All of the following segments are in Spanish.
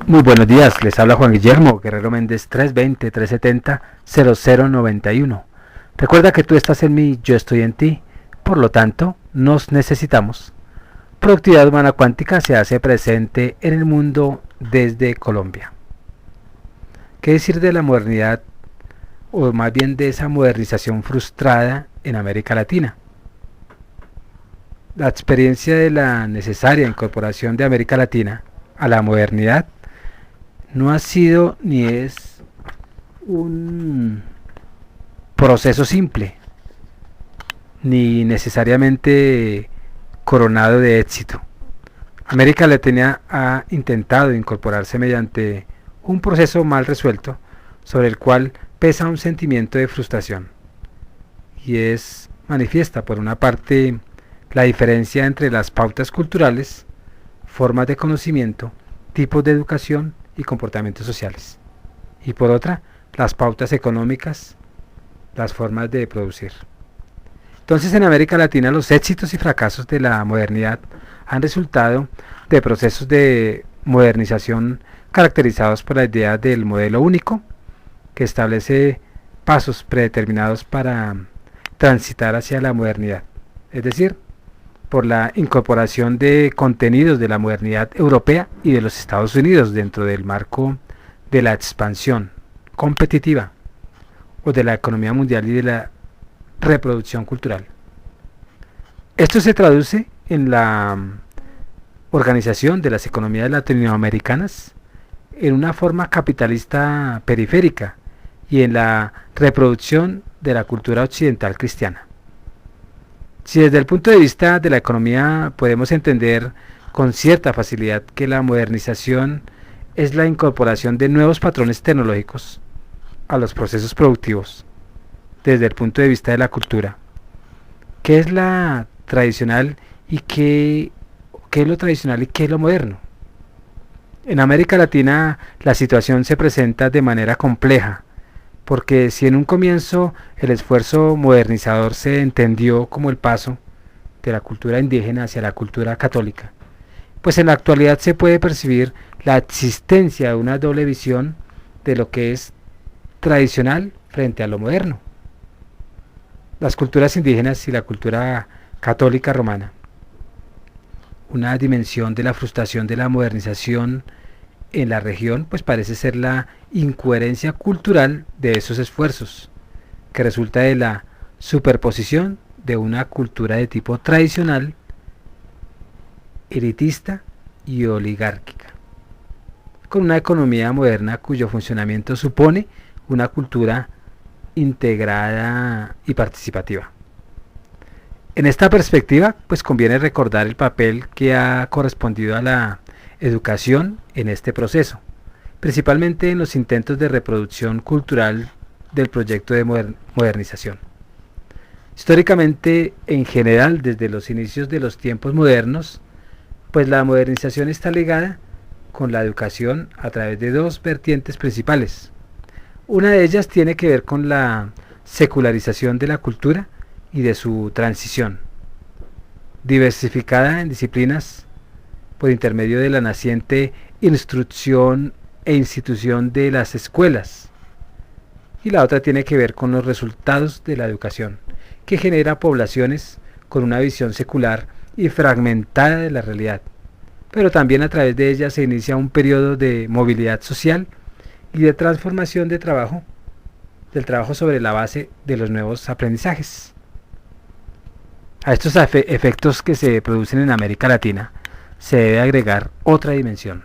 Muy buenos días, les habla Juan Guillermo, Guerrero Méndez 320-370-0091. Recuerda que tú estás en mí, yo estoy en ti, por lo tanto, nos necesitamos. Productividad Humana Cuántica se hace presente en el mundo desde Colombia. ¿Qué decir de la modernidad, o más bien de esa modernización frustrada en América Latina? La experiencia de la necesaria incorporación de América Latina a la modernidad no ha sido ni es un proceso simple, ni necesariamente coronado de éxito. América Latina ha intentado incorporarse mediante un proceso mal resuelto, sobre el cual pesa un sentimiento de frustración, y es manifiesta por una parte la diferencia entre las pautas culturales, formas de conocimiento, tipos de educación y comportamientos sociales, y por otra, las pautas económicas, las formas de producir. Entonces, en América Latina los éxitos y fracasos de la modernidad han resultado de procesos de modernización caracterizados por la idea del modelo único, que establece pasos predeterminados para transitar hacia la modernidad, es decir, por la incorporación de contenidos de la modernidad europea y de los Estados Unidos dentro del marco de la expansión competitiva o de la economía mundial y de la reproducción cultural. Esto se traduce en la organización de las economías latinoamericanas en una forma capitalista periférica y en la reproducción de la cultura occidental cristiana. Si desde el punto de vista de la economía podemos entender con cierta facilidad que la modernización es la incorporación de nuevos patrones tecnológicos a los procesos productivos, desde el punto de vista de la cultura, ¿qué es la tradicional y qué es lo tradicional y qué es lo moderno? En América Latina la situación se presenta de manera compleja, porque si en un comienzo el esfuerzo modernizador se entendió como el paso de la cultura indígena hacia la cultura católica, pues en la actualidad se puede percibir la existencia de una doble visión de lo que es tradicional frente a lo moderno. Las culturas indígenas y la cultura católica romana, una dimensión de la frustración de la modernización en la región, pues parece ser la incoherencia cultural de esos esfuerzos, que resulta de la superposición de una cultura de tipo tradicional, elitista y oligárquica, con una economía moderna cuyo funcionamiento supone una cultura integrada y participativa. En esta perspectiva, pues conviene recordar el papel que ha correspondido a la educación en este proceso, principalmente en los intentos de reproducción cultural del proyecto de modernización. Históricamente, en general, desde los inicios de los tiempos modernos, pues la modernización está ligada con la educación a través de dos vertientes principales. Una de ellas tiene que ver con la secularización de la cultura y de su transición, diversificada en disciplinas por intermedio de la naciente instrucción e institución de las escuelas. Y la otra tiene que ver con los resultados de la educación, que genera poblaciones con una visión secular y fragmentada de la realidad, pero también a través de ella se inicia un periodo de movilidad social y de transformación del trabajo sobre la base de los nuevos aprendizajes. A estos efectos que se producen en América Latina se debe agregar otra dimensión.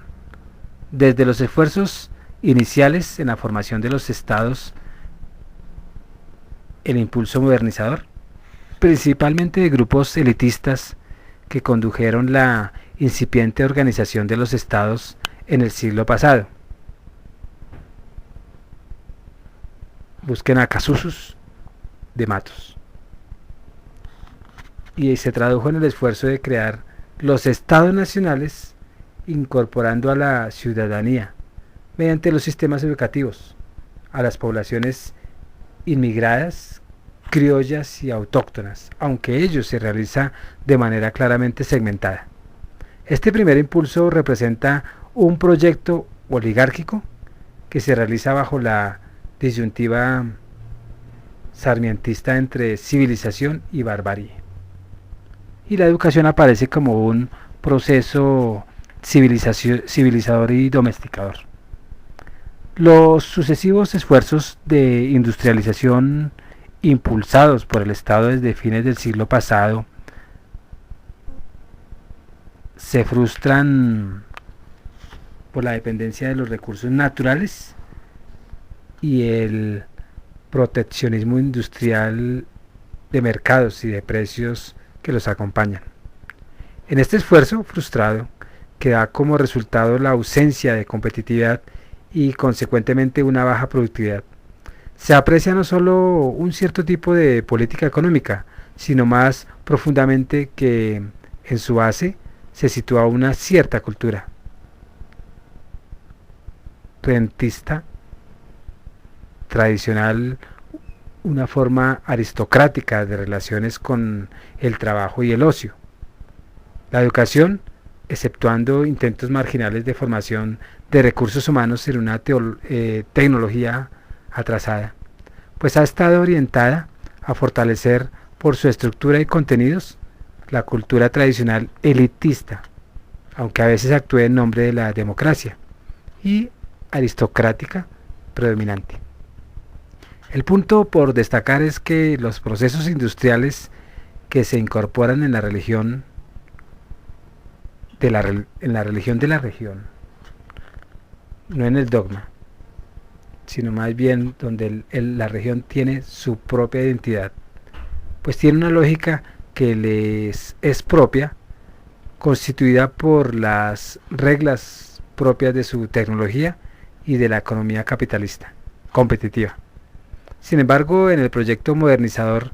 Desde los esfuerzos iniciales en la formación de los estados, el impulso modernizador, principalmente de grupos elitistas que condujeron la incipiente organización de los estados en el siglo pasado. Busquen a Casusus de Matos. Y se tradujo en el esfuerzo de crear los estados nacionales, incorporando a la ciudadanía mediante los sistemas educativos a las poblaciones inmigradas, criollas y autóctonas, aunque ello se realiza de manera claramente segmentada. Este primer impulso representa un proyecto oligárquico que se realiza bajo la disyuntiva sarmientista entre civilización y barbarie. Y la educación aparece como un proceso civilizador y domesticador. Los sucesivos esfuerzos de industrialización impulsados por el Estado desde fines del siglo pasado se frustran por la dependencia de los recursos naturales y el proteccionismo industrial de mercados y de precios que los acompañan. En este esfuerzo frustrado, que da como resultado la ausencia de competitividad y consecuentemente una baja productividad, se aprecia no solo un cierto tipo de política económica, sino más profundamente que en su base se sitúa una cierta cultura rentista tradicional, una forma aristocrática de relaciones con el trabajo y el ocio. La educación, exceptuando intentos marginales de formación de recursos humanos en una tecnología atrasada, pues ha estado orientada a fortalecer por su estructura y contenidos la cultura tradicional elitista, aunque a veces actúe en nombre de la democracia, y aristocrática predominante. El punto por destacar es que los procesos industriales que se incorporan en la religión de la región, no en el dogma, sino más bien donde la región tiene su propia identidad, pues tiene una lógica que les es propia, constituida por las reglas propias de su tecnología y de la economía capitalista, competitiva. Sin embargo, en el proyecto modernizador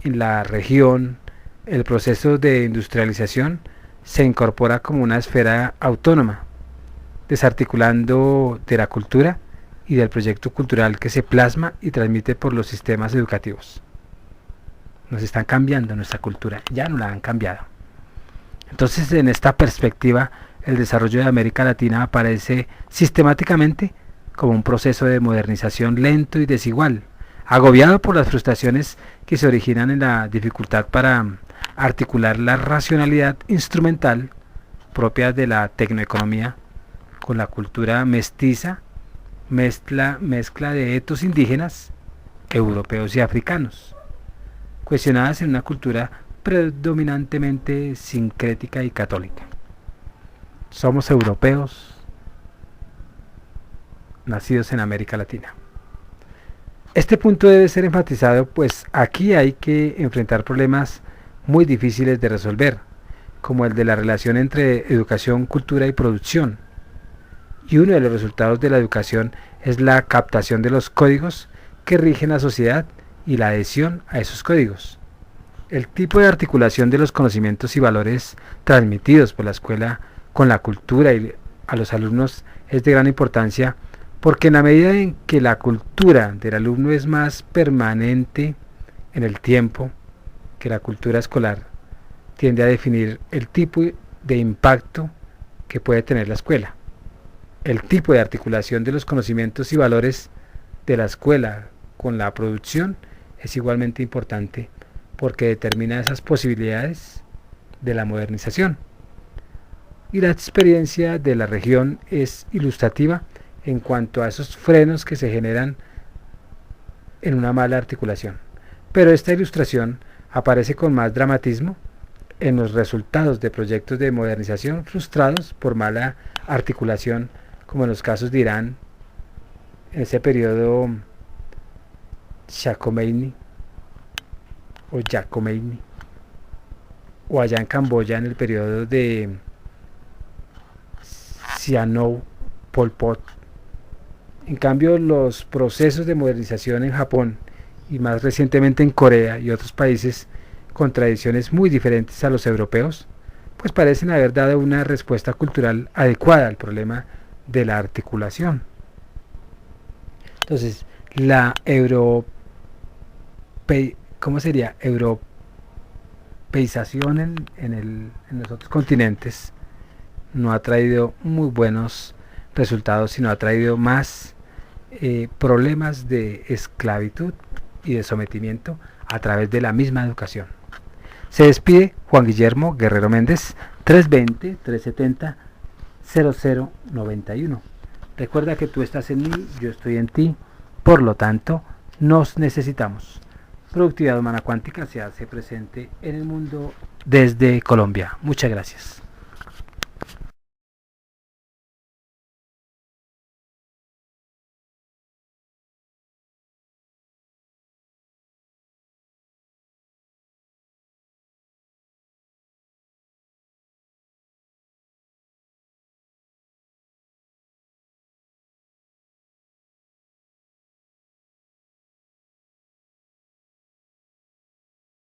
en la región, el proceso de industrialización se incorpora como una esfera autónoma, desarticulando de la cultura y del proyecto cultural que se plasma y transmite por los sistemas educativos. Nos están cambiando nuestra cultura, ya no la han cambiado. Entonces, en esta perspectiva, el desarrollo de América Latina aparece sistemáticamente como un proceso de modernización lento y desigual, agobiado por las frustraciones que se originan en la dificultad para articular la racionalidad instrumental propia de la tecnoeconomía con la cultura mestiza, mezcla de etos indígenas, europeos y africanos, cuestionadas en una cultura predominantemente sincrética y católica. Somos europeos nacidos en América Latina. Este punto debe ser enfatizado, pues aquí hay que enfrentar problemas muy difíciles de resolver, como el de la relación entre educación, cultura y producción. Y uno de los resultados de la educación es la captación de los códigos que rigen la sociedad y la adhesión a esos códigos. El tipo de articulación de los conocimientos y valores transmitidos por la escuela con la cultura y a los alumnos es de gran importancia, porque en la medida en que la cultura del alumno es más permanente en el tiempo que la cultura escolar, tiende a definir el tipo de impacto que puede tener la escuela. El tipo de articulación de los conocimientos y valores de la escuela con la producción es igualmente importante, porque determina esas posibilidades de la modernización. Y la experiencia de la región es ilustrativa en cuanto a esos frenos que se generan en una mala articulación. Pero esta ilustración aparece con más dramatismo en los resultados de proyectos de modernización frustrados por mala articulación, como en los casos de Irán, en ese periodo Khomeini, o allá en Camboya en el periodo de Sihanouk, Pol Pot. En cambio, los procesos de modernización en Japón y más recientemente en Corea y otros países con tradiciones muy diferentes a los europeos, pues parecen haber dado una respuesta cultural adecuada al problema de la articulación. Entonces, la europeización en los otros continentes no ha traído muy buenos resultados, sino ha traído más problemas de esclavitud y de sometimiento a través de la misma educación. Se despide Juan Guillermo Guerrero Méndez, 320-370-0091. Recuerda que tú estás en mí, yo estoy en ti, por lo tanto, nos necesitamos. Productividad Humana Cuántica se hace presente en el mundo desde Colombia. Muchas gracias.